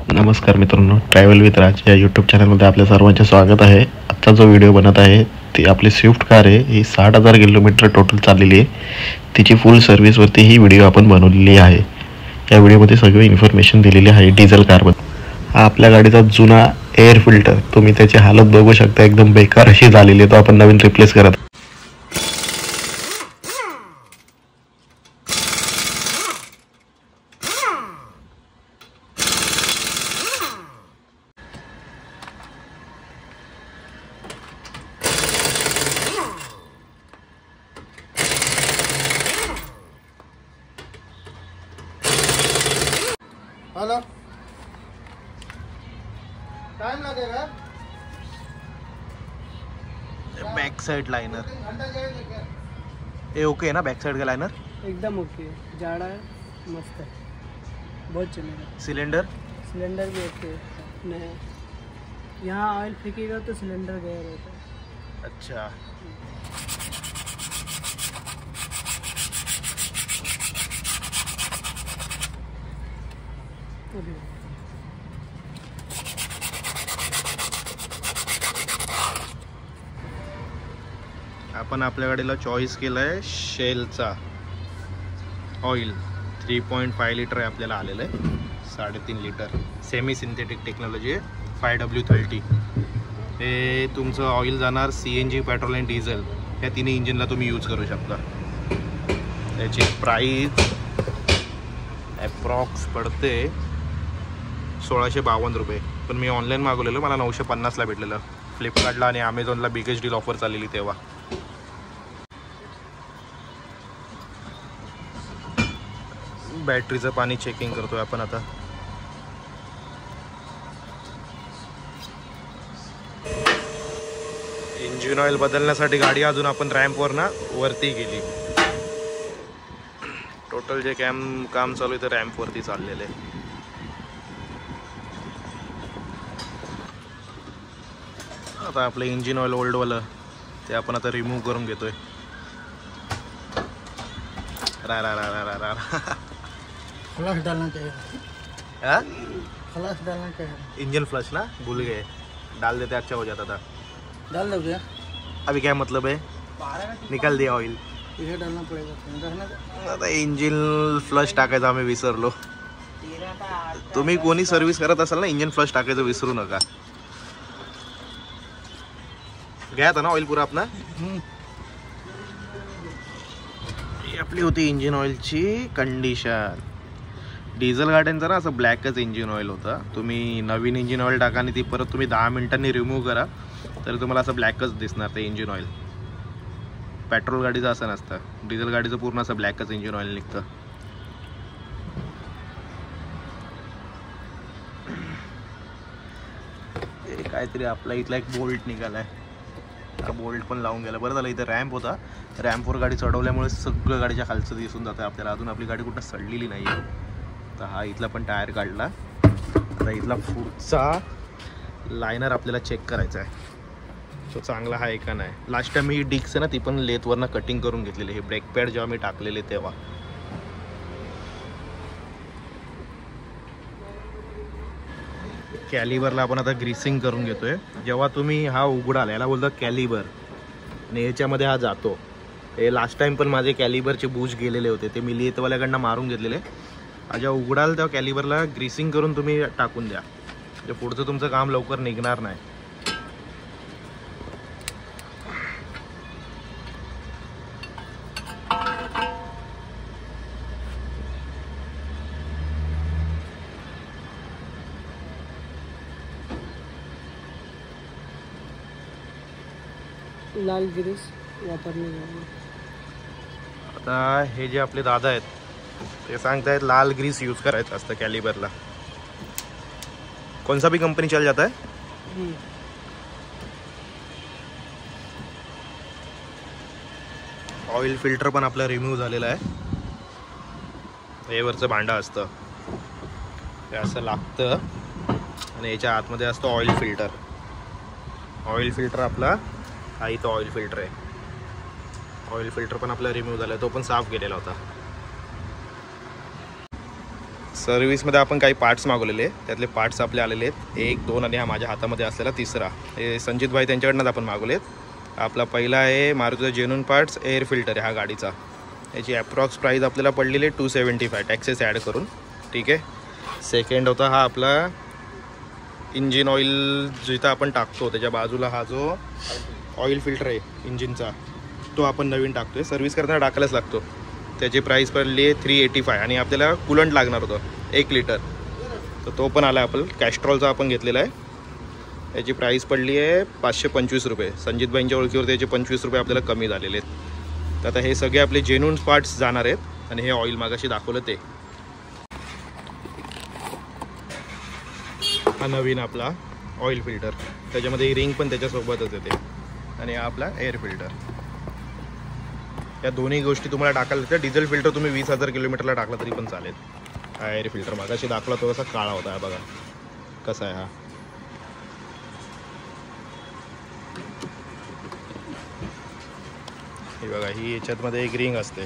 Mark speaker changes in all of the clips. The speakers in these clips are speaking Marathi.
Speaker 1: नमस्कार मित्रांनो, ट्रॅव्हल विथ राज या यूट्यूब चॅनलमध्ये आपल्या सर्वांचे स्वागत आहे. आजचा जो व्हिडिओ बनत आहे ती आपली स्विफ्ट कार आहे. ही 60,000 किलोमीटर टोटल चाललेली आहे. तिची फुल सर्व्हिसवरती ही व्हिडिओ आपण बनवलेली आहे. या व्हिडिओमध्ये सगळी इन्फॉर्मेशन दिलेली आहे डिझेल कारबद्दल. हा आपल्या गाडीचा जुना एअर फिल्टर, तुम्ही त्याची हालत बघू शकता, एकदम बेकार अशी झालेली आहे. तो आपण नवीन रिप्लेस करत.
Speaker 2: हेलो, टाइम लगेगा?
Speaker 1: बैक साइड लाइनर
Speaker 2: घंटा जाएगा क्या?
Speaker 1: ये ओके है ना? बैक साइड का लाइनर
Speaker 3: एकदम ओके, जाड़ा है, मस्त है, बहुत चलेगा।
Speaker 1: सिलेंडर
Speaker 3: सिलेंडर भी ओके है, यहाँ ऑयल फेंकेगा तो सिलेंडर गया रहता है।
Speaker 1: अच्छा. आपण आपल्या गाडीला चॉईस केला आहे शेलचा ऑइल. 3.5 लिटर आहे आपल्याला आलेलं आहे. 3.5 लिटर सेमी सिंथेटिक टेक्नॉलॉजी आहे. 5W30. हे तुमचं ऑइल जाणार CNG, पेट्रोल आणि डिझेल या तिन्ही इंजिनला तुम्ही यूज करू शकता. त्याची प्राईस ॲप्रॉक्स पडते 1652 रुपये. पण मी ऑनलाईन मागवलेलं, मला 950ला भेटलेलं. फ्लिपकार्टला आणि अमेझॉनला बिगेस्ट डील ऑफर चाललेली तेव्हा. बॅटरीचं पाणी चेकिंग करतोय आपण आता. इंजिन ऑइल बदलण्यासाठी गाडी अजून आपण रॅम्पवर ना वरती गेली. टोटल जे काम चालू आहे ते रॅम्पवरती चाललेलं आहे. आता आपलं इंजिन ऑइल ओल्डवालं ते आपण आता रिमूव्ह करून घेतोय. रा रा रा रा रा
Speaker 3: फ्लश डालना चाहिए,
Speaker 1: रा.
Speaker 3: फ्लश डालना चाहिए।
Speaker 1: इंजन फ्लश ना भूल गए, डाल देते अच्छा हो जाता था.
Speaker 3: डाल दो भैया,
Speaker 1: अभी क्या मतलब है, निकाल दिया ऑइल.
Speaker 3: इसे डालना पड़ेगा।
Speaker 1: आता इंजिन फ्लश टाकायचं आम्ही विसरलो. तुम्ही कोणी सर्व्हिस करत असाल ना, इंजिन फ्लश टाकायचं विसरू नका. गया था ना ऑइल पूरा अपना. ही आपली होती इंजिन ऑइलची कंडिशन. डिझेल गाड्यांचं ना असं ब्लॅकच इंजिन ऑइल होतं. तुम्ही नवीन इंजिन ऑइल टाका आणि ती परत तुम्ही 10 मिनिटांनी रिमूव्ह करा तर तुम्हाला असं ब्लॅकच दिसणार ते इंजिन ऑइल. पेट्रोल गाडीचं असं नसतं, डिझेल गाडीचं पूर्ण असं ब्लॅकच इंजिन ऑइल निघतं. काहीतरी आपला इथला एक बोल्ट निघालाय. हा बोल्ट पण लावून गेला. बरं झालं, इथं रॅम्प होता. रॅम्पवर गाडी चढवल्यामुळे सगळं गाडीच्या खालचं दिसून जातं आपल्याला. अजून आपली गाडी कुठं सडलेली नाही आहे. तर हा इथला पण टायर काढला. आता इथला पुढचा लायनर आपल्याला चेक करायचा आहे, तो चांगला आहे का नाही. लास्ट टाइम ही डिक्स आहे ना ती पण लेथवरनं कटिंग करून घेतलेली. हे ब्रेक पॅड जेव्हा मी टाकलेले तेव्हा. कॅलिबरला आपण आता ग्रीसिंग करून घेतोय. जेव्हा तुम्ही हा उघडाल याला बोलतात कॅलिबर, आणि याच्यामध्ये हा जातो. हे लास्ट टाइम पण माझे कॅलिबरचे बूज गेलेले होते, ते मी लेथवाल्याकडनं मारून घेतलेले. जेव्हा उघडाल तेव्हा कॅलिबरला ग्रीसिंग करून तुम्ही टाकून द्या, म्हणजे पुढचं तुमचं काम लवकर निघणार नाही.
Speaker 3: लाल ग्रीस वापरणे.
Speaker 1: आता हे जे आपले दादा आहेत ते सांगतायत लाल ग्रीस यूज करायचं असतं कॅलिबरला. कौन सा भी कंपनी चल जाता है. ऑइल फिल्टर पण आपला रिमूव्ह झालेला आहे. हे वरचं भांडं असतं ते असं लागतं आणि याच्या आतमध्ये असतं ऑइल फिल्टर. ऑइल फिल्टर आपला हा इथं ऑइल फिल्टर आहे. ऑइल फिल्टर पण आपला रिमूव्ह झाला, तो पण साफ केलेला होता. सर्व्हिसमध्ये आपण काही पार्ट्स मागवलेले, त्यातले पार्ट्स आपले आलेले आहेत 1, 2 आणि हा माझ्या हातामध्ये असलेला तिसरा. हे संजित भाई त्यांच्याकडनंच आपण मागवलेत. आपला पहिला आहे मारुतीचा जेन्युइन पार्ट्स एअर फिल्टर आहे हा गाडीचा. याची ॲप्रॉक्स प्राईस आपल्याला पडलेली 275 टॅक्सेस ॲड करून. ठीक आहे. सेकंड होता हा आपला इंजिन ऑइल जिथं आपण टाकतो त्याच्या बाजूला हा जो ऑइल फिल्टर आहे इंजिनचा तो आपण नवीन टाकतो आहे. सर्व्हिस करताना टाकायलाच लागतो. त्याची प्राईस पडली आहे 385 आणि आपल्याला कुलंट लागणार होतं 1 लिटर, तर तो पण आला. आपण कॅस्ट्रॉलचा आपण घेतलेला आहे. याची प्राईस पडली आहे 525 रुपये. संजितबाईंच्या ओळखीवर त्याचे 25 रुपये आपल्याला कमी झालेले आहेत. तर आता हे सगळे आपले जेन्युइन पार्ट्स जाणार आहेत आणि हे ऑइल मागाशी दाखवलं ते. हा नवीन आपला ऑइल फिल्टर, त्याच्यामध्ये रिंग पण त्याच्यासोबतच येते आणि हा आपला एअर फिल्टर. या दोन्ही गोष्टी तुम्हाला टाकायला लागतात. डिझेल फिल्टर तुम्ही 20,000 किलोमीटरला टाकला तरी पण चालेल. हा एअर फिल्टर मागाशी दाखवला तो कसा काळा होता, हा बघा कसा आहे हा. ही बघा, ही याच्यातमध्ये एक रिंग असते,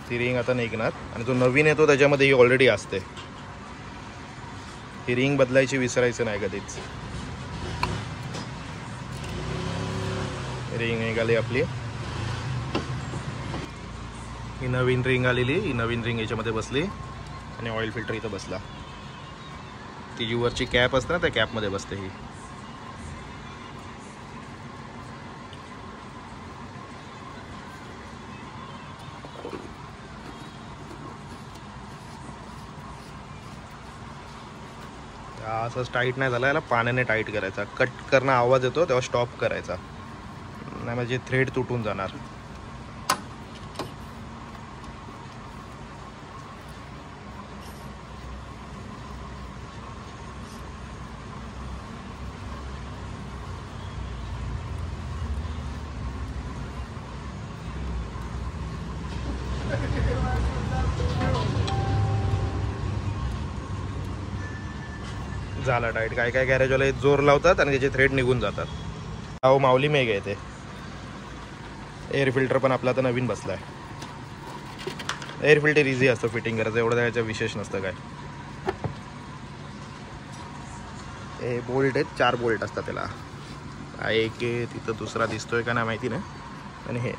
Speaker 1: ती रिंग आता निघणार आणि जो नवीन येतो त्याच्यामध्ये ही ऑलरेडी असते. ही रिंग बदलायची विसरायचं नाही कधीच. रिंग निघाली आपली, ही नवीन रिंग आलेली. ही नवीन रिंग याच्यामध्ये बसली आणि ऑइल फिल्टर इथं बसला. ती जी वरची कॅप असते ना त्या कॅपमध्ये बसते ही. असंच टाईट नाही झाला, याला पाण्याने टाईट करायचा. कट करणं आवाज येतो तेव्हा स्टॉप करायचा, नाही म्हणजे थ्रेड तुटून जाणार. झाला टाईट. काय काय गॅरेजवाले जोर लावतात आणि त्याचे थ्रेड निघून जातात. अहो माऊली मेघ आहे ते. एअर फिल्टर पण आपला आता नवीन बसला आहे. एअर फिल्टर इझी असतं फिटिंग करायचं, एवढं त्याचं विशेष नसतं काय. हे बोल्ट आहेत, 4 बोल्ट असतात त्याला. हा एक आहे तिथं, दुसरा दिसतोय का नाही माहिती नाही. आणि हे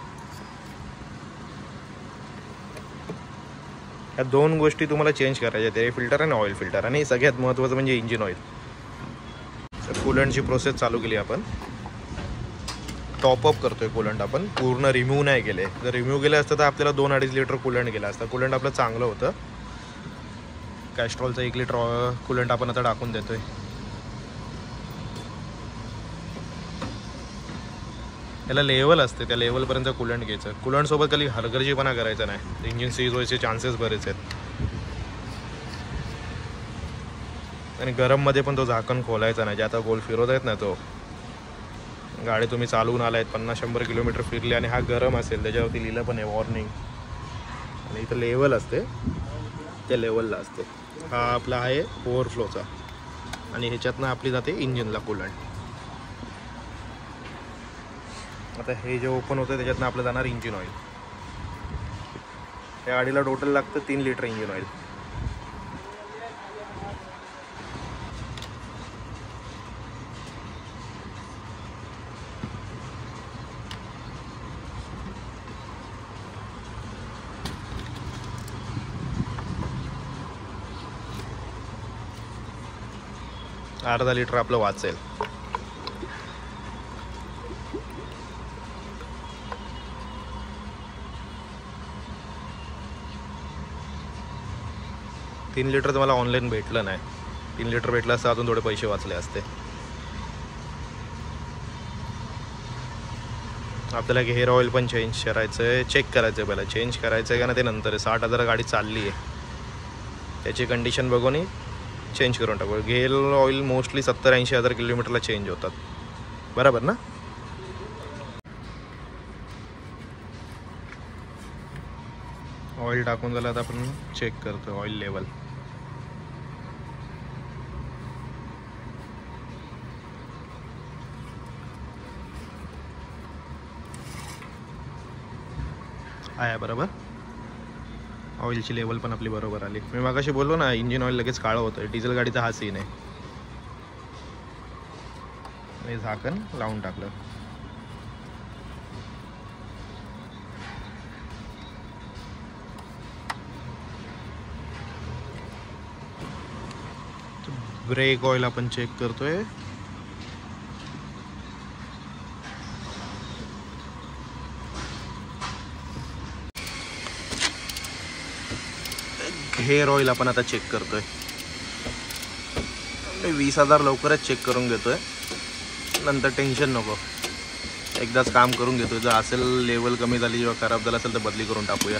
Speaker 1: या 2 गोष्टी तुम्हाला चेंज करायच्या आहेत, एअर फिल्टर आणि ऑइल फिल्टर. आणि सगळ्यात महत्त्वाचं म्हणजे इंजिन ऑइल. तर कूलंटची प्रोसेस चालू केली आपण. टॉपअप करतोय कूलंट आपण, पूर्ण रिम्यूव्ह नाही केले. जर रिम्यूव्ह केलं असतं तर आपल्याला 2-2.5 लिटर कूलंट गेलं असतं. कूलंट आपलं चांगलं होतं. कॅस्ट्रॉलचं 1 लिटर कूलंट आपण आता टाकून देतोय. त्याला लेवल असते, त्या लेवलपर्यंत कूलंट घ्यायचं. कूलंटसोबत कधी हलगर्जीपणा करायचा नाही, इंजिन सीज व्हायचे चान्सेस बरेच आहेत. आणि गरममध्ये पण तो झाकण खोलायचा नाही. जे आता गोल फिरवत आहेत ना, तो गाडी तुम्ही चालवून आलायत 50-100 किलोमीटर फिरले आणि हा गरम असेल, त्याच्यावरती लिहिलं पण आहे वॉर्निंग. आणि इथं लेवल असते, त्या लेवलला असते. हा आपला आहे ओव्हरफ्लोचा आणि ह्याच्यातनं आपली जाते इंजिनला कूलंट. आता हे जे ओपन होतं त्याच्यातनं आपलं जाणार इंजिन ऑइल. या गाडीला टोटल लागतं 3 लिटर इंजिन ऑइल. अर्धा लिटर आपलं वाचेल. तीन लिटर तर मला ऑनलाईन भेटलं नाही. 3 लिटर भेटलं असतं अजून थोडे पैसे वाचले असते. आपल्याला हेअर ऑइल पण चेंज करायचं आहे, चेक करायचं आहे पहिला, चेंज करायचं आहे का ना ते नंतर आहे. 60,000 गाडी चालली आहे, त्याची कंडिशन बघून चेंज करून टाकू. गेअर ऑइल मोस्टली 70-80 हजार किलोमीटरला चेंज होतात, बरोबर ना. ऑइल टाकून झालं आता आपण चेक करतो ऑइल लेवल. आहे बरोबर. ऑइलची लेवल पण आपली बरोबर आली. मी मगाशी बोललो ना इंजिन ऑइल लगेच काळं होतं. डिझेल गाडीचा हा सीन आहे. मी झाकण लावून टाकलं. ब्रेक ऑइल आपण चेक करतोय. हेअर ऑइल आपण आता चेक करतोय. 20,000 लवकरच चेक करून घेतोय. नंतर टेन्शन नको. एकदाच काम करून घेतोय. जर असेल लेवल कमी झाली किंवा खराब झाला असेल तर बदली करून टाकूया.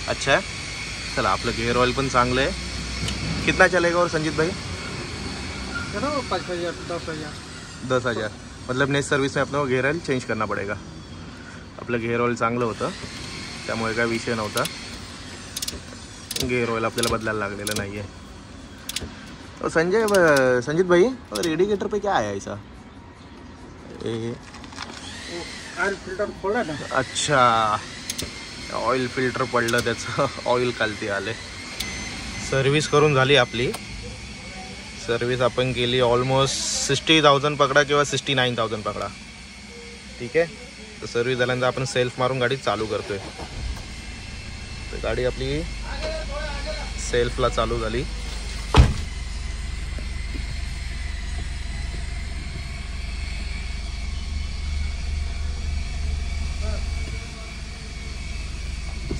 Speaker 1: अच्छा है. चला आपलं गेअर ऑइल पण चांगलं आहे. कितना चलेगा और संजीत भाई?
Speaker 2: चलो 5,000 10,000
Speaker 1: 10,000. मतलब नेक्स्ट सर्विस में आपल्याला गेअर ऑइल चेंज करना पडेगा. आपलं गेअर ऑइल चांगलं होतं त्यामुळे काय विषय नव्हता. गेअर ऑइल आपल्याला बदलायला लागलेलं नाही आहे. तो संजीत भाई और रेडिएटर पे क्या आया ऐसा?
Speaker 2: ऑयल फिल्टर खोला ना.
Speaker 1: अच्छा ऑइल फिल्टर पडलं त्याचं. ऑइल खालती आले. सर्विस करून झाली आपली. सर्विस आपण केली ऑलमोस्ट 60,000 पकडा किंवा 69,000 पकडा. ठीक आहे. तर सर्विस झाल्यानंतर आपण सेल्फ मारून गाडी चालू करतोय. तर गाडी आपली सेल्फला चालू झाली.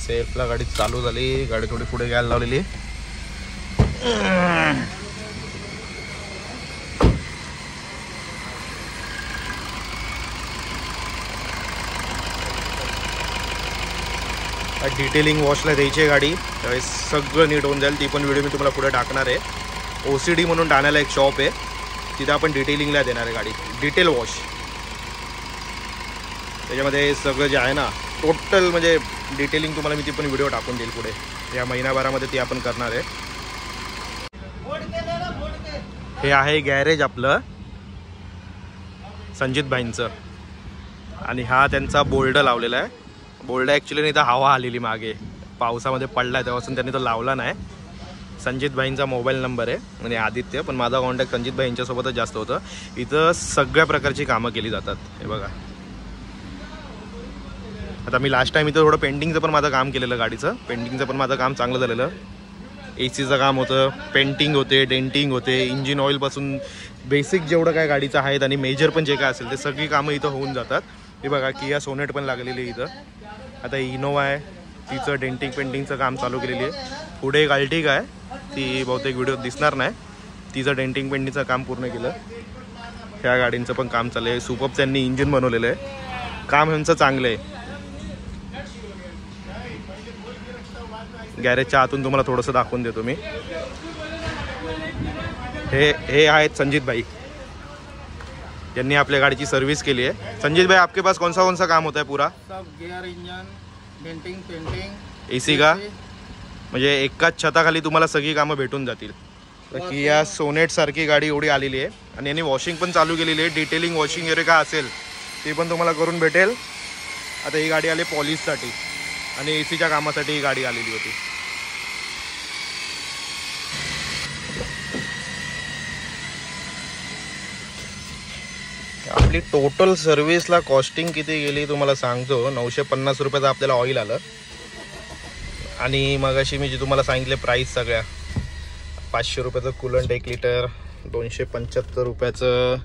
Speaker 1: सेल्फला गाडी चालू झाली. गाडी थोडी पुढे घ्यायला लावलेली. डिटेलिंग वॉशला द्यायची आहे गाडी. त्यावेळेस सगळं नीट होऊन जाईल. ती पण व्हिडिओ मी तुम्हाला पुढे टाकणार आहे. OCD म्हणून ठाण्याला एक शॉप आहे. तिथे आपण डिटेलिंगला देणार आहे गाडी. Detail wash. त्याच्यामध्ये सगळं जे आहे ना टोटल म्हणजे डिटेलिंग तुम्हाला मी ती पण व्हिडिओ टाकून देईल पुढे. या महिनाभरामध्ये ती आपण करणार आहे. हे आहे गॅरेज आपलं संजीत भाईंचं. आणि हा त्यांचा बोर्ड लावलेला आहे. बोर्ड ॲक्च्युली नाही तर हवा आलेली मागे पावसामध्ये पडला तेव्हापासून त्यांनी तो लावला नाही. संजीत भाईंचा मोबाईल नंबर आहे म्हणजे आदित्य. पण माझा कॉन्टॅक्ट संजीत भाई यांच्यासोबतच जास्त होतं. इथं सगळ्या प्रकारची कामं केली जातात. हे बघा. आता मी लास्ट टाइम इथं थोडं पेंटिंगचं पण माझं काम केलेलं. गाडीचं पेंटिंगचं पण माझं काम चांगलं झालेलं. AC काम होतं. पेंटिंग होते. डेंटिंग होते. इंजिन ऑइलपासून बेसिक जेवढं काय गाडीचं आहेत आणि मेजर पण जे काय असेल ते सगळी कामं इथं होऊन जातात. हे बघा किया सोनेट पण लागलेली आहे इथं. आता इनोवा आहे तिचं डेंटिंग पेंटिंगचं काम चालू केलेली आहे. पुढे एक अल्टिगा आहे. ती बहुतेक व्हिडिओ दिसणार नाही. तिचं डेंटिंग पेंटिंगचं काम पूर्ण केलं. ह्या गाडींचं पण काम चालू आहे. सुपर्ब त्यांनी इंजिन बनवलेलं आहे. काम ह्यांचं चांगलं आहे. गॅरेजच्या आतून तुम्हाला थोडंसं दाखवून देतो मी. हे आहेत संजीत भाई. यांनी आपल्या गाडीची सर्विस केली आहे. संजीत भाई आपके पास कौन सा काम होता है पूरा?
Speaker 2: सब gear engine denting painting
Speaker 1: AC का म्हणजे एकाच छताखाली तुम्हाला सगळी कामं भेटून जातील. किया सोनेट सारखी गाडी एवढी आलेली आहे. आणि यांनी वॉशिंग पण चालू केलेली आहे. डिटेलिंग वॉशिंग वगैरे काय असेल ते पण तुम्हाला करून भेटेल. आता ही गाडी आली पॉलिशसाठी आणि ACच्या कामासाठी ही गाडी आलेली होती. आपली टोटल सर्व्हिसला कॉस्टिंग किती गेली तुम्हाला सांगतो. 950 रुपयाचं आपल्याला ऑइल आलं. आणि मग अशी मी जी तुम्हाला सांगितले प्राईस सगळ्या 500 रुपयाचं कुलंट 1 लिटर, 275 रुपयाचं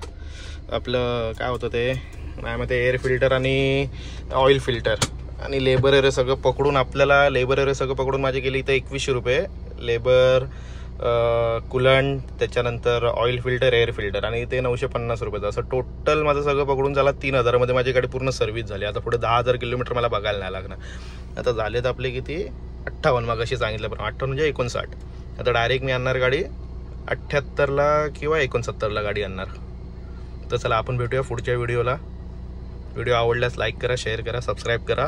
Speaker 1: आपलं काय होतं ते माझ्यामध्ये एअर फिल्टर आणि ऑइल फिल्टर आणि लेबर एरे सगळं पकडून आपल्याला लेबर एरे सगळं पकडून माझे गेले इथं 2100 रुपये. लेबर कुलंट त्याच्यानंतर ऑइल फिल्टर एअर फिल्टर आणि ते 950 रुपयाचं. असं टोटल माझं सगळं पकडून झाला 3,000 माझी गाडी पूर्ण सर्व्हिस झाली. आता पुढे 10,000 किलोमीटर मला बघायला नाही लागणार. आता झालेत आपले किती 58. मग अशी सांगितलं पण 58 म्हणजे 59. आता डायरेक्ट मी आणणार गाडी 78ला किंवा 69ला गाडी आणणार. तर चला आपण भेटूया पुढच्या व्हिडिओला. व्हिडिओ आवडल्यास लाईक करा, शेअर करा, सबस्क्राईब करा.